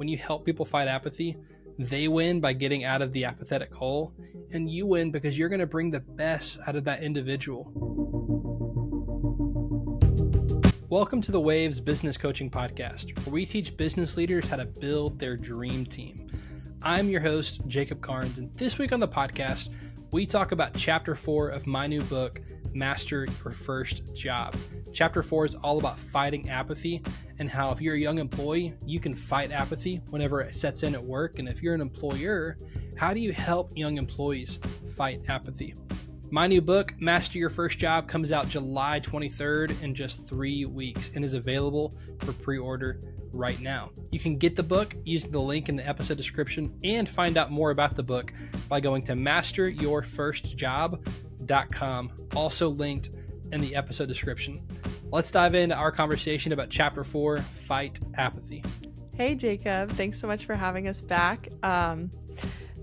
when you help people fight apathy, they win by getting out of the apathetic hole, and you win because you're going to bring the best out of that individual. Welcome to the Waves Business Coaching Podcast, where we teach business leaders how to build their dream team. I'm your host, Jacob Karnes, and this week on the podcast, we talk about Chapter 4 of my new book, Master Your First Job. Chapter 4 is all about fighting apathy and how if you're a young employee, you can fight apathy whenever it sets in at work. And if you're an employer, how do you help young employees fight apathy? My new book, Master Your First Job, comes out July 23rd in just 3 weeks and is available for pre-order right now. You can get the book using the link in the episode description and find out more about the book by going to masteryourfirstjob.com, also linked in the episode description. Let's dive into our conversation about Chapter 4, Fight Apathy. Hey, Jacob. Thanks so much for having us back.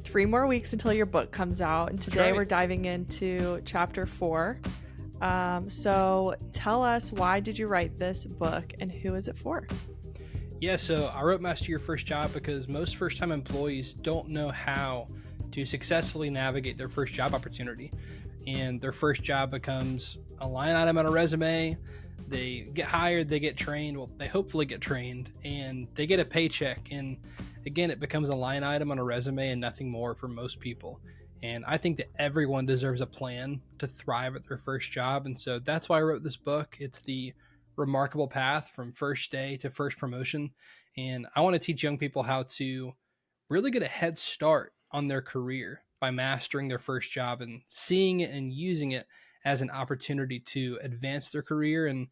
3 more weeks until your book comes out, and today we're diving into Chapter 4. So tell us, why did you write this book and who is it for? Yeah, so I wrote Master Your First Job because most first-time employees don't know how to successfully navigate their first job opportunity. And their first job becomes a line item on a resume. They get hired, they get trained. Well, they hopefully get trained, and they get a paycheck. And again, it becomes a line item on a resume and nothing more for most people. And I think that everyone deserves a plan to thrive at their first job. And so that's why I wrote this book. It's the remarkable path from first day to first promotion. And I want to teach young people how to really get a head start on their career by mastering their first job and seeing it and using it as an opportunity to advance their career. And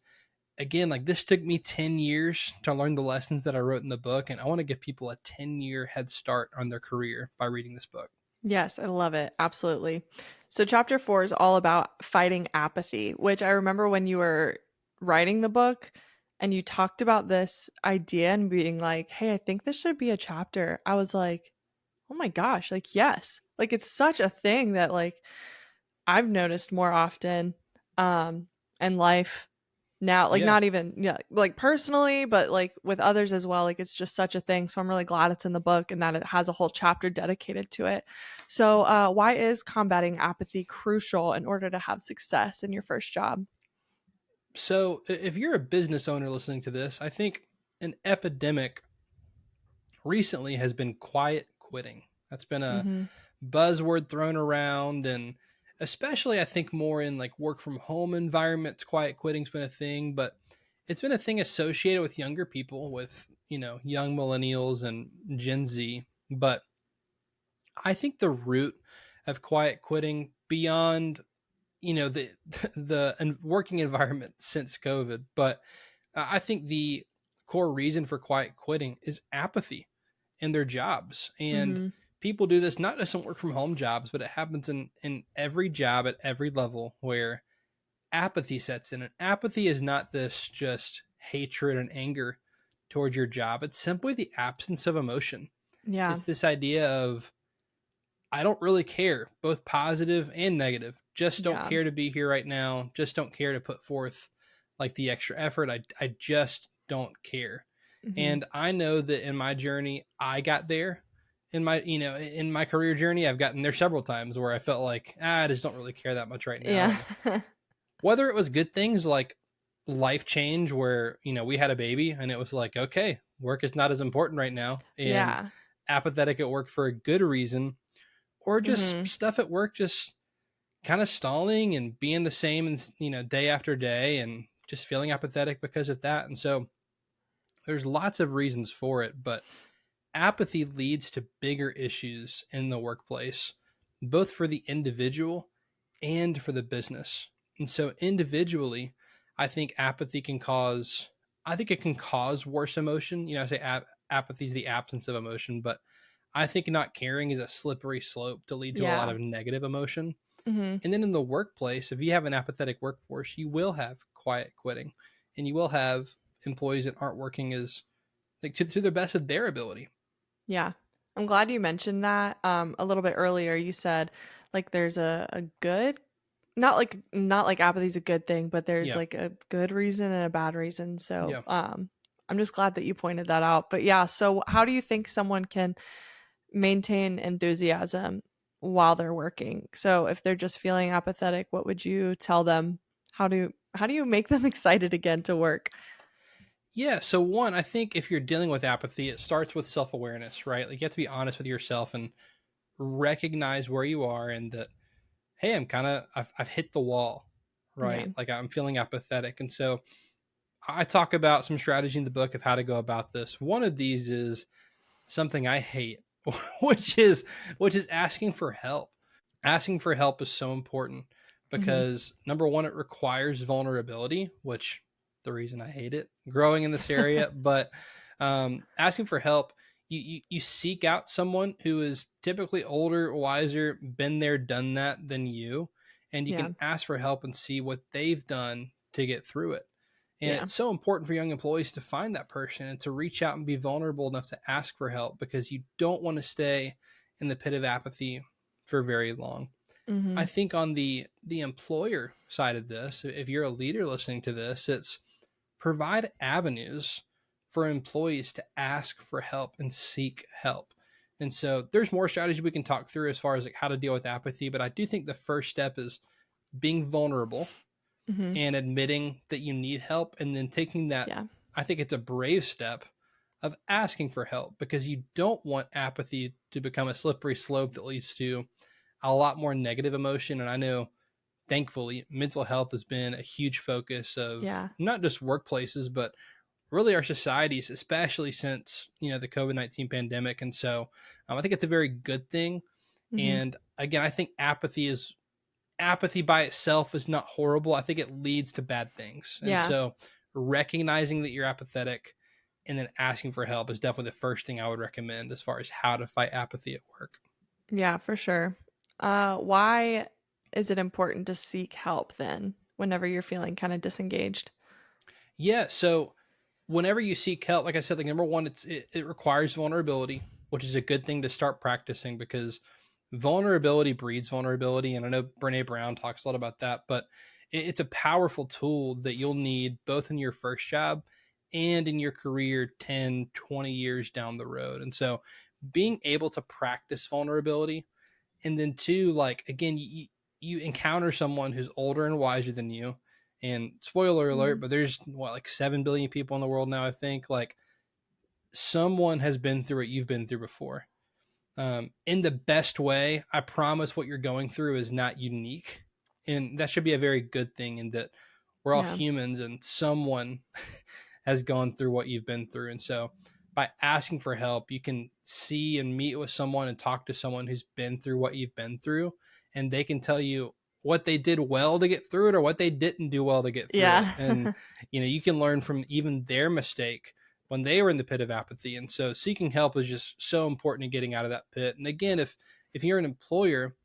again, like, this took me 10 years to learn the lessons that I wrote in the book. And I want to give people a 10-year head start on their career by reading this book. Yes, I love it. Absolutely. So Chapter 4 is all about fighting apathy, which I remember when you were writing the book and you talked about this idea and being like, hey, I think this should be a chapter. I was like, oh my gosh, like, yes, like, it's such a thing that, like, I've noticed more often in life now, like, Yeah. not even, like, personally, but like with others as well. Like, it's just such a thing. So I'm really glad it's in the book and that it has a whole chapter dedicated to it. So why is combating apathy crucial in order to have success in your first job? So if you're a business owner listening to this, I think an epidemic recently has been quiet quitting. That's been a Mm-hmm. buzzword thrown around, and especially I think more in like work from home environments, quiet quitting's been a thing, but it's been a thing associated with younger people, with, young millennials and Gen Z. But I think the root of quiet quitting, beyond, the the working environment since COVID, but I think the core reason for quiet quitting is apathy in their jobs. And Mm-hmm. people do this not just in work from home jobs, but it happens in every job at every level where apathy sets in. And apathy is not this just hatred and anger towards your job. It's simply the absence of emotion. Yeah. It's this idea of, I don't really care, both positive and negative. Just don't Yeah. care to be here right now. Just don't care to put forth like the extra effort. I just don't care. Mm-hmm. And I know that in my journey, I got there. In my career journey, I've gotten there several times where I felt like, I just don't really care that much right now. Yeah. And whether it was good things like life change where, we had a baby and it was like, okay, work is not as important right now, and Yeah. apathetic at work for a good reason, or just Mm-hmm. stuff at work just kind of stalling and being the same, and day after day, and just feeling apathetic because of that. And so there's lots of reasons for it, but apathy leads to bigger issues in the workplace, both for the individual and for the business. And so individually, I think it can cause worse emotion. I say apathy is the absence of emotion, but I think not caring is a slippery slope to lead to a lot Yeah. of negative emotion. Mm-hmm. And then in the workplace, if you have an apathetic workforce, you will have quiet quitting, and you will have employees that aren't working as like to the best of their ability. Yeah. I'm glad you mentioned that. A little bit earlier, you said like there's a good, not like apathy is a good thing, but there's Yeah. like a good reason and a bad reason. So Yeah. I'm just glad that you pointed that out. But yeah, so how do you think someone can maintain enthusiasm while they're working? So if they're just feeling apathetic, what would you tell them? How do you make them excited again to work? Yeah. So one, I think if you're dealing with apathy, it starts with self awareness, right? Like you have to be honest with yourself and recognize where you are and that, hey, I've hit the wall, Yeah. right? Like I'm feeling apathetic. And so I talk about some strategy in the book of how to go about this. One of these is something I hate, which is which is asking for help. Asking for help is so important Mhm. because number one, it requires vulnerability, which the reason I hate it growing in this area. But asking for help, you seek out someone who is typically older, wiser, been there, done that than you, and you Yeah. can ask for help and see what they've done to get through it. And Yeah. it's so important for young employees to find that person and to reach out and be vulnerable enough to ask for help because you don't want to stay in the pit of apathy for very long. I Mhm. think on the employer side of this, if you're a leader listening to this, it's provide avenues for employees to ask for help and seek help. And so there's more strategy we can talk through as far as like how to deal with apathy, but I do think the first step is being vulnerable Mhm. and admitting that you need help and then taking that. Yeah. I think it's a brave step of asking for help because you don't want apathy to become a slippery slope that leads to a lot more negative emotion. And I know, thankfully, mental health has been a huge focus of Yeah. not just workplaces, but really our societies, especially since the COVID-19 pandemic. And so I think it's a very good thing. Mhm. And again, I think apathy by itself is not horrible. I think it leads to bad things. And Yeah. so recognizing that you're apathetic and then asking for help is definitely the first thing I would recommend as far as how to fight apathy at work. Yeah, for sure. Why is it important to seek help then whenever you're feeling kind of disengaged? Yeah, so whenever you seek help, like I said, like number one, it requires vulnerability, which is a good thing to start practicing because vulnerability breeds vulnerability. And I know Brene Brown talks a lot about that, but it's a powerful tool that you'll need both in your first job and in your career 10, 20 years down the road. And so being able to practice vulnerability and then two, like again, you encounter someone who's older and wiser than you. And spoiler alert, Mhm. but there's what like 7 billion people in the world now. I think like someone has been through what you've been through before. In the best way. I promise what you're going through is not unique, and that should be a very good thing. In that we're all Yeah. humans, and someone has gone through what you've been through. And so by asking for help, you can see and meet with someone and talk to someone who's been through what you've been through, and they can tell you what they did well to get through it or what they didn't do well to get through it. Yeah. And you can learn from even their mistake when they were in the pit of apathy. And so seeking help is just so important in getting out of that pit. And again, if you're an employer,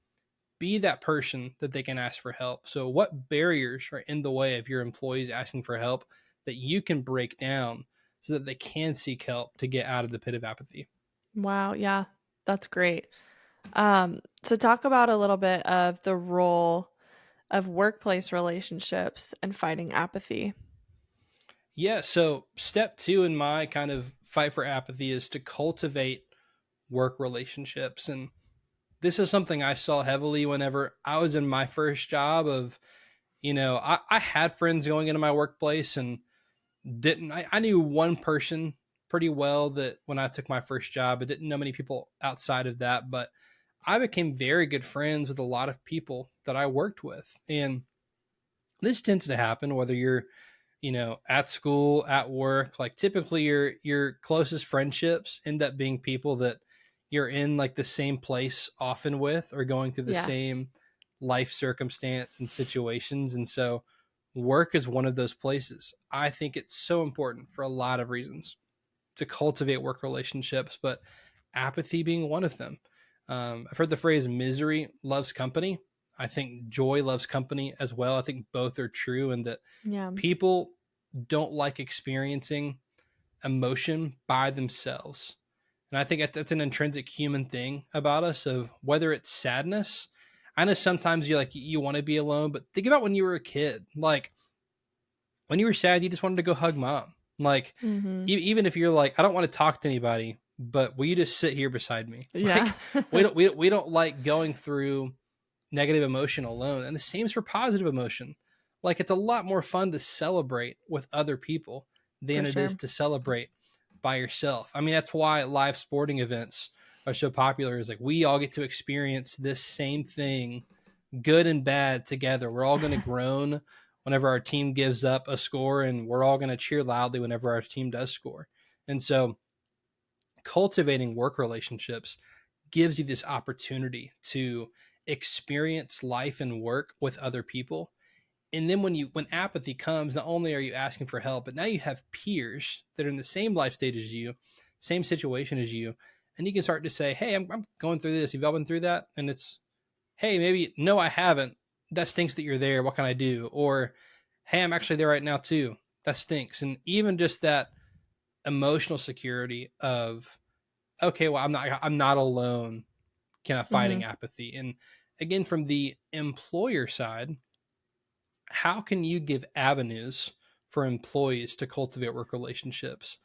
be that person that they can ask for help. So, what barriers are in the way of your employees asking for help that you can break down so that they can seek help to get out of the pit of apathy? Wow, yeah. That's great. So talk about a little bit of the role of workplace relationships and fighting apathy. Yeah. So, step two in my kind of fight for apathy is to cultivate work relationships. And this is something I saw heavily whenever I was in my first job of, I had friends going into my workplace and didn't I knew one person pretty well that when I took my first job. I didn't know many people outside of that, but I became very good friends with a lot of people that I worked with. And this tends to happen whether you're, at school, at work. Like typically your closest friendships end up being people that you're in like the same place often with or going through the Yeah. same life circumstance and situations. And so work is one of those places. I think it's so important for a lot of reasons to cultivate work relationships, but apathy being one of them. I've heard the phrase misery loves company. I think joy loves company as well. I think both are true, and that Yeah. people don't like experiencing emotion by themselves. And I think that's an intrinsic human thing about us of whether it's sadness. I know sometimes you want to be alone, but think about when you were a kid. Like when you were sad, you just wanted to go hug mom. Like, Mm-hmm. even if you're like, I don't want to talk to anybody, but will you just sit here beside me? Yeah. Like, we don't like going through negative emotion alone. And the same is for positive emotion. Like, it's a lot more fun to celebrate with other people For than it is sure. to celebrate by yourself. I mean, that's why live sporting events are so popular. Is like we all get to experience this same thing, good and bad, together. We're all going to groan whenever our team gives up a score, and we're all going to cheer loudly whenever our team does score. And so, cultivating work relationships gives you this opportunity to experience life and work with other people. And then when apathy comes, not only are you asking for help, but now you have peers that are in the same life stage as you, same situation as you, and you can start to say, hey, I'm going through this, you've all been through that? And it's, hey, maybe, no, I haven't, that stinks that you're there, what can I do? Or, hey, I'm actually there right now too, that stinks. And even just that emotional security of, okay, well, I'm not alone, kind of Mm-hmm. fighting apathy. And again, from the employer side, how can you give avenues for employees to cultivate work relationships?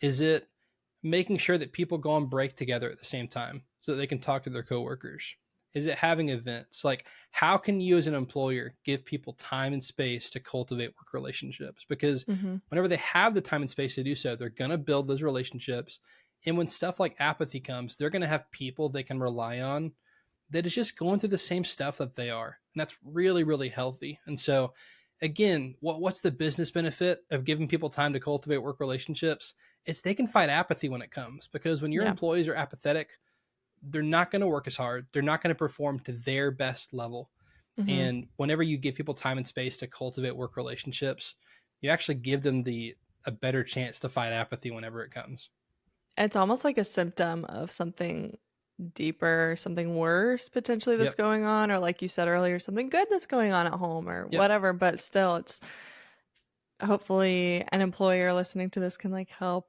Is it making sure that people go on break together at the same time so that they can talk to their coworkers? Is it having events? Like, how can you as an employer give people time and space to cultivate work relationships? Because Mm-hmm. whenever they have the time and space to do so, they're going to build those relationships. And when stuff like apathy comes, they're going to have people they can rely on that is just going through the same stuff that they are. And that's really, really healthy. And so, again, what's the business benefit of giving people time to cultivate work relationships? It's they can fight apathy when it comes, because when your Yeah. employees are apathetic, they're not going to work as hard. They're not going to perform to their best level. Mm-hmm. And whenever you give people time and space to cultivate work relationships, you actually give them the a better chance to fight apathy whenever it comes. It's almost like a symptom of something deeper, something worse potentially that's Yep. going on, or like you said earlier, something good that's going on at home or Yep. whatever. But still, it's hopefully an employer listening to this can like help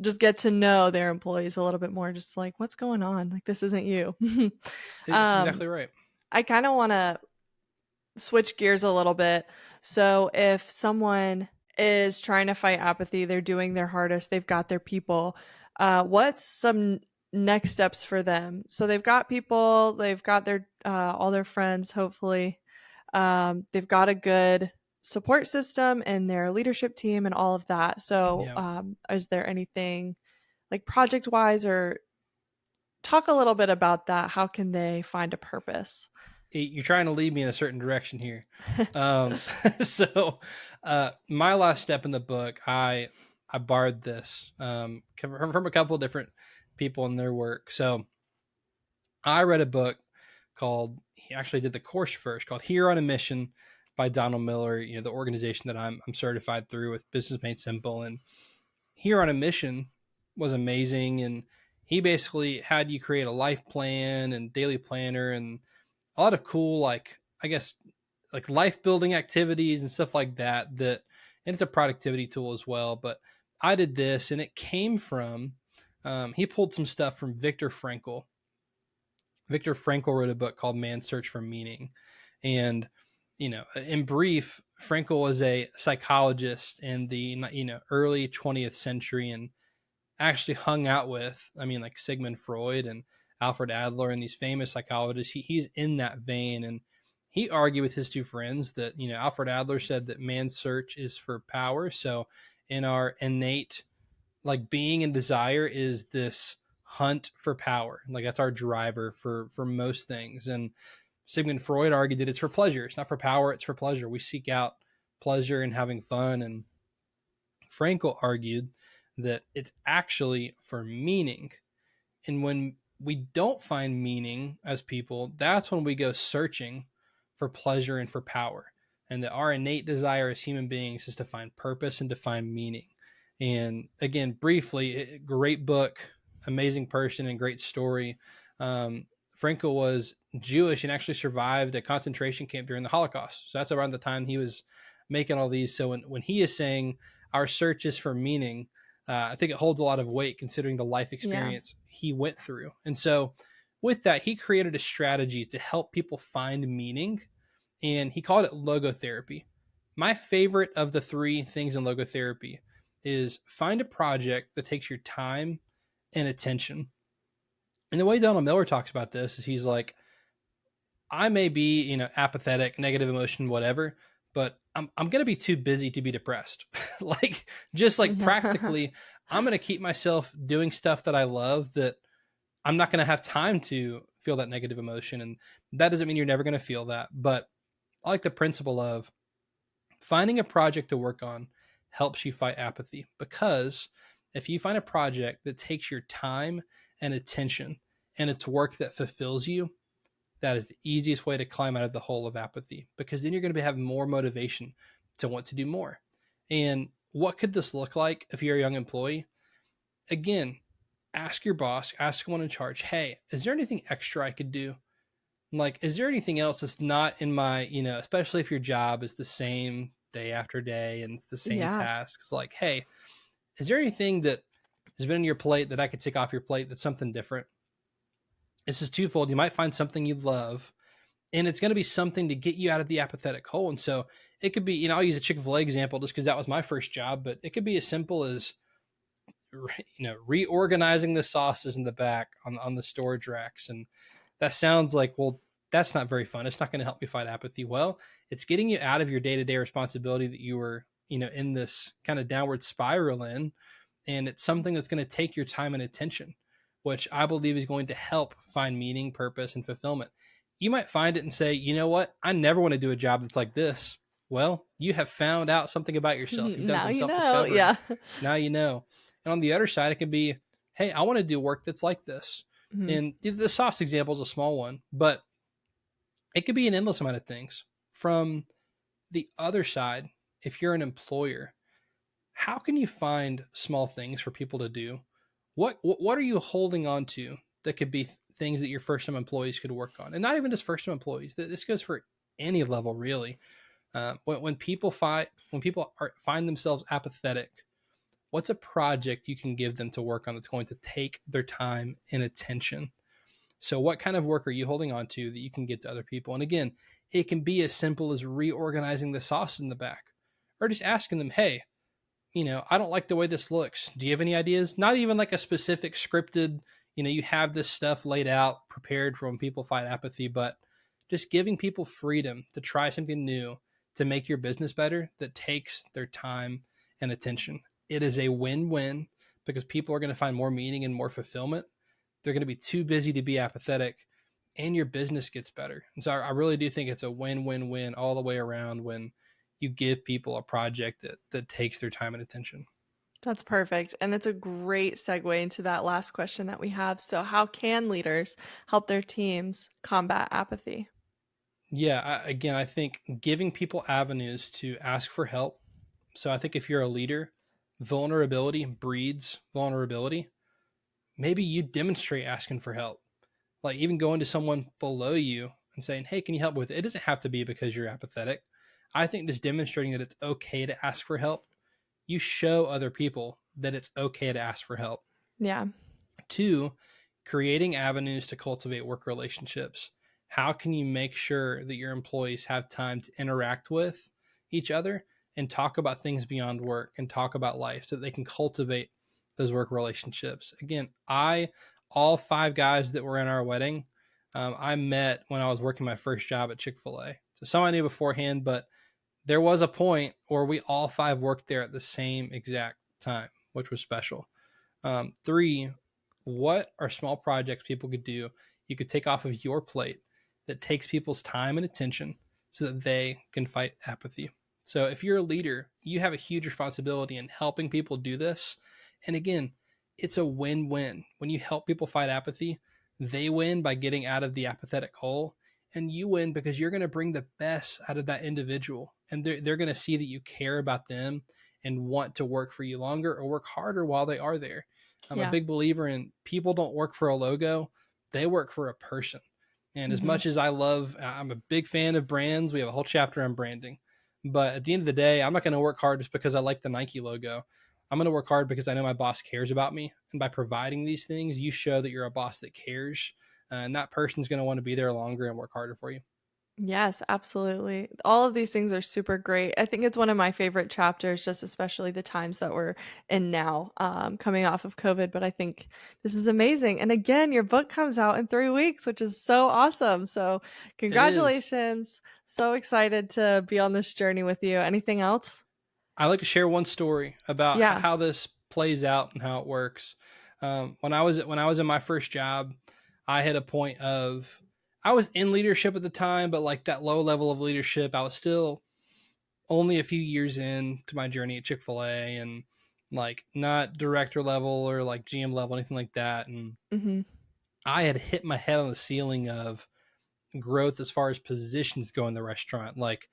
just get to know their employees a little bit more, just like what's going on, like this isn't you. That's um exactly right. I kind of want to switch gears a little bit. So if someone is trying to fight apathy, they're doing their hardest, they've got their people, what's some next steps for them? So they've got people, they've got their all their friends, hopefully. They've got a good support system and their leadership team and all of that. So Yeah. is there anything like project wise, or talk a little bit about that? How can they find a purpose? You're trying to lead me in a certain direction here. Um, so, my last step in the book, I borrowed this from a couple of different people in their work. So, I read a book called, he actually did the course first, called Here on a Mission by Donald Miller. You know, the organization that I'm certified through with Business Made Simple. And Here on a Mission was amazing. And he basically had you create a life plan and daily planner and a lot of cool, like, I guess, like life building activities and stuff like that. And it's a productivity tool as well. But I did this, and it came from, he pulled some stuff from Viktor Frankl. Viktor Frankl wrote a book called Man's Search for Meaning. And, in brief, Frankl was a psychologist in the, early 20th century, and actually hung out with, I mean, like Sigmund Freud and Alfred Adler and these famous psychologists. He's in that vein. And he argued with his two friends that, Alfred Adler said that man's search is for power. So in our innate, like, being and desire is this hunt for power. Like, that's our driver for most things. And Sigmund Freud argued that it's for pleasure. It's not for power, it's for pleasure. We seek out pleasure and having fun. And Frankl argued that it's actually for meaning. And when we don't find meaning as people, that's when we go searching for pleasure and for power. And that our innate desire as human beings is to find purpose and to find meaning. And again, briefly, great book, amazing person, and great story. Um, Frankel was Jewish and actually survived a concentration camp during the Holocaust. So that's around the time he was making all these. So when he is saying our search is for meaning, I think it holds a lot of weight considering the life Yeah. experience he went through. And so, with that, he created a strategy to help people find meaning, and he called it logotherapy. My favorite of the three things in logotherapy is find a project that takes your time and attention. And the way Donald Miller talks about this is he's like, I may be, apathetic, negative emotion, whatever, but I'm going to be too busy to be depressed. Like, just like Yeah. practically, I'm going to keep myself doing stuff that I love that I'm not going to have time to feel that negative emotion. And that doesn't mean you're never going to feel that. But I like the principle of finding a project to work on helps you fight apathy, because if you find a project that takes your time and attention and it's work that fulfills you, that is the easiest way to climb out of the hole of apathy, because then you're going to have more motivation to want to do more. And what could this look like if you're a young employee? Again, ask your boss, ask someone in charge, hey, is there anything extra I could do? Like, is there anything else that's not in my, especially if your job is the same day after day and it's the same Yeah. tasks, like, hey, is there anything that has been on your plate that I could take off your plate that's something different? This is twofold. You might find something you love, and it's going to be something to get you out of the apathetic hole. And so it could be, I'll use a Chick-fil-A example just because that was my first job, but it could be as simple as, reorganizing the sauces in the back on the storage racks. And that sounds like, well, that's not very fun. It's not going to help me fight apathy. Well, it's getting you out of your day-to-day responsibility that you were, in this kind of downward spiral in. And it's something that's going to take your time and attention, which I believe is going to help find meaning, purpose, and fulfillment. You might find it and say, you know what? I never want to do a job that's like this. Well, you have found out something about yourself. You've done Now some you self know. discovery. Yeah. Now you know. And on the other side, it could be, hey, I want to do work that's like this. Mhm. And the sauce example is a small one, but it could be an endless amount of things. From the other side, if you're an employer, how can you find small things for people to do? What are you holding on to that could be things that your first time employees could work on? And not even just first time employees. This goes for any level, really. When people find themselves apathetic, what's a project you can give them to work on that's going to take their time and attention? So what kind of work are you holding on to that you can get to other people? And again, it can be as simple as reorganizing the sauce in the back, or just asking them, hey, I don't like the way this looks. Do you have any ideas? Not even like a specific scripted, you have this stuff laid out, prepared for when people fight apathy, but just giving people freedom to try something new to make your business better that takes their time and attention. It is a win-win, because people are going to find more meaning and more fulfillment. They're going to be too busy to be apathetic, and your business gets better. And so I really do think it's a win-win-win all the way around when you give people a project that takes their time and attention. That's perfect. And it's a great segue into that last question that we have. So, how can leaders help their teams combat apathy? Yeah, again, I think giving people avenues to ask for help. So I think if you're a leader, vulnerability breeds vulnerability. Maybe you demonstrate asking for help, like even going to someone below you and saying, hey, can you help with it? It doesn't have to be because you're apathetic. I think just demonstrating that it's okay to ask for help, you show other people that it's okay to ask for help. Yeah. Two, creating avenues to cultivate work relationships. How can you make sure that your employees have time to interact with each other and talk about things beyond work and talk about life so that they can cultivate those work relationships? Again, all five guys that were in our wedding, I met when I was working my first job at Chick-fil-A. So some I knew beforehand, but there was a point where we all five worked there at the same exact time, which was special. Three, what are small projects people could do you could take off of your plate that takes people's time and attention so that they can fight apathy? So if you're a leader, you have a huge responsibility in helping people do this. And again, it's a win-win. When you help people fight apathy, they win by getting out of the apathetic hole, and you win because you're going to bring the best out of that individual, and they're going to see that you care about them and want to work for you longer or work harder while they are there. I'm a Yeah. big believer in people don't work for a logo, they work for a person. And as Hmm. much as I'm a big fan of brands. We have a whole chapter on branding. But at the end of the day, I'm not going to work hard just because I like the Nike logo. I'm going to work hard because I know my boss cares about me. And by providing these things, you show that you're a boss that cares. And that person's going to want to be there longer and work harder for you. Yes, absolutely. All of these things are super great. I think it's one of my favorite chapters, just especially the times that we're in now, coming off of COVID. But I think this is amazing. And again, your book comes out in 3 weeks, which is so awesome. So, It is. congratulations. So excited to be on this journey with you. Anything else? I like to share one story about Yeah. how this plays out and how it works. When I was in my first job, I had a point of I was in leadership at the time, but like that low level of leadership, I was still only a few years in to my journey at Chick-fil-A, and like not director level or like GM level, anything like that. And Hmm. I had hit my head on the ceiling of growth as far as positions go in the restaurant. Like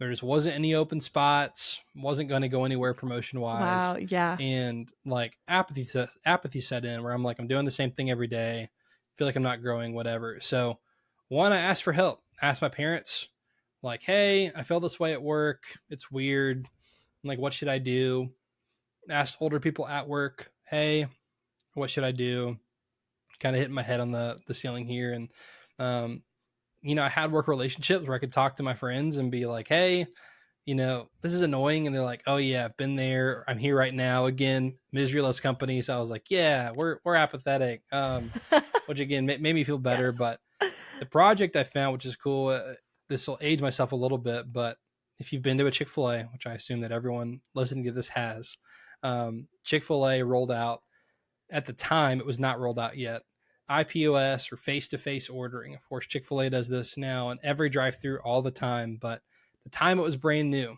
there just wasn't any open spots, wasn't going to go anywhere promotion wise. Wow. Yeah. And like apathy set in where I'm like, I'm doing the same thing every day. Feel like I'm not growing, whatever. So one, I asked for help, asked my parents, like, hey, I feel this way at work. It's weird. Like, what should I do? Asked older people at work, hey, what should I do? Kind of hitting my head on the ceiling here. And, um, I had work relationships where I could talk to my friends and be like, hey, this is annoying. And they're like, oh yeah, I've been there. I'm here right now. Again, misery loves company. So I was like, yeah, we're apathetic. Which again made me feel better. Yes. But the project I found, which is cool, this will age myself a little bit, but if you've been to a Chick-fil-A, which I assume that everyone listening to this has, Chick-fil-A rolled out at the time, it was not rolled out yet. IPOS or face-to-face ordering. Of course, Chick-fil-A does this now in every drive-through all the time, but the time it was brand new,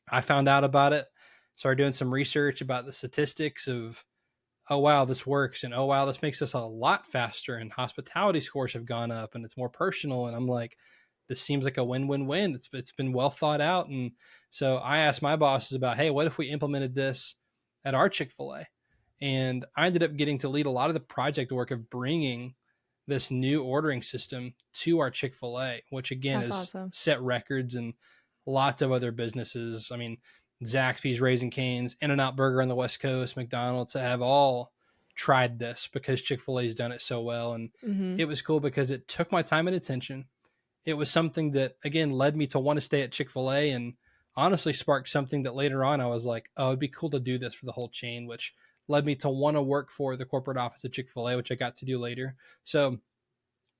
I found out about it, started doing some research about the statistics of, oh wow, this works, and oh wow, this makes us a lot faster, and hospitality scores have gone up, and it's more personal. And I'm like, this seems like a win-win-win. It's been well thought out. And so I asked my bosses about, hey, what if we implemented this at our Chick-fil-A? And I ended up getting to lead a lot of the project work of bringing this new ordering system to our Chick-fil-A, which again That's has awesome. set records and lots of other businesses. I mean, Zaxby's, Raising Cane's, In-N-Out Burger on the West Coast, McDonald's have all tried this because Chick-fil-A's done it so well. And Hmm. it was cool because it took my time and attention. It was something that, again, led me to want to stay at Chick-fil-A, and honestly sparked something that later on I was like, oh, it'd be cool to do this for the whole chain, which led me to want to work for the corporate office of Chick-fil-A, which I got to do later. So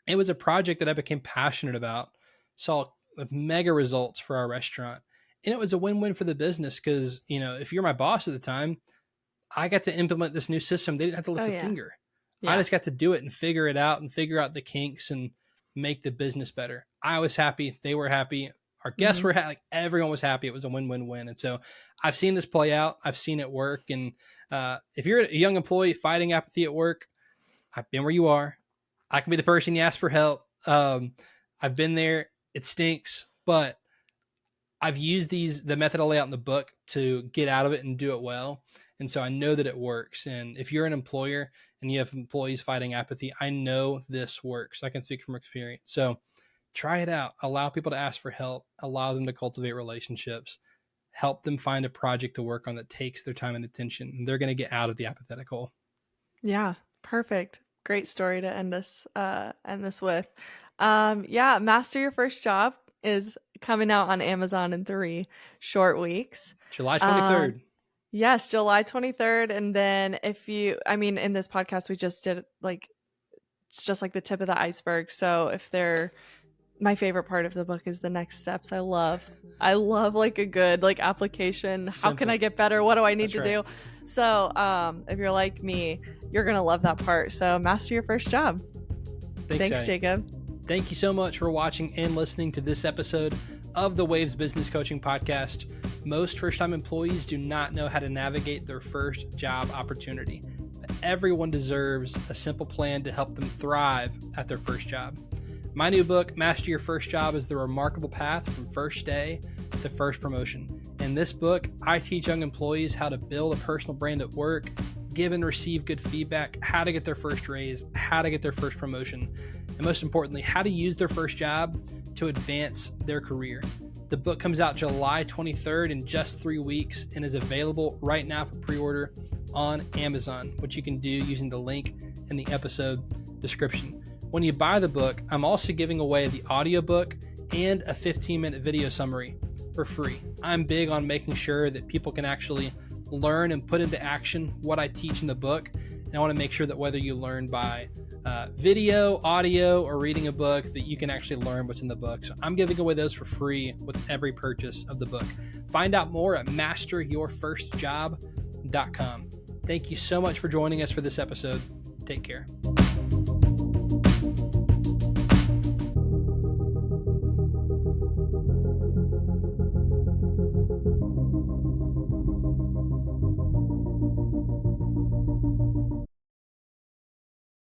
it was a project that I became passionate about, saw mega results for our restaurant. And it was a win-win for the business because, if you're my boss at the time, I got to implement this new system. They didn't have to Oh, lift a yeah. finger. I Yeah. just got to do it and figure it out and figure out the kinks and make the business better. I was happy. They were happy. Our guests Hmm. were like everyone was happy. It was a win-win-win. And so I've seen this play out. I've seen it work. And if you're a young employee fighting apathy at work, I've been where you are. I can be the person you ask for help. I've been there. It stinks, but I've used the method I lay out in the book to get out of it and do it well. And so I know that it works. And if you're an employer and you have employees fighting apathy, I know this works. I can speak from experience. So try it out. Allow people to ask for help. Allow them to cultivate relationships. Help them find a project to work on that takes their time and attention. And they're going to get out of the apathetic hole. Yeah, perfect. Great story to end this with. Yeah, Master Your First Job is coming out on Amazon in 3 short weeks. July Um, 23rd. yes, July 23rd. And then in this podcast, we just did like, it's just like the tip of the iceberg. So if they're my favorite part of the book is the next steps. I love like a good like application. How can I Simple. get better? What do I need That's to right. do? So if you're like me, you're gonna love that part. So master your first job. Thanks, Thanks, Abby. Jacob. Thank you so much for watching and listening to this episode of the Waves Business Coaching Podcast. Most first time employees do not know how to navigate their first job opportunity, but everyone deserves a simple plan to help them thrive at their first job. My new book, Master Your First Job, is the remarkable path from first day to first promotion. In this book, I teach young employees how to build a personal brand at work, give and receive good feedback, how to get their first raise, how to get their first promotion, and most importantly, how to use their first job to advance their career. The book comes out July 23rd in just 3 weeks and is available right now for pre-order on Amazon, which you can do using the link in the episode description. When you buy the book, I'm also giving away the audiobook and a 15-minute video summary for free. I'm big on making sure that people can actually learn and put into action what I teach in the book. And I want to make sure that whether you learn by video, audio, or reading a book, that you can actually learn what's in the book. So I'm giving away those for free with every purchase of the book. Find out more at masteryourfirstjob.com. Thank you so much for joining us for this episode. Take care.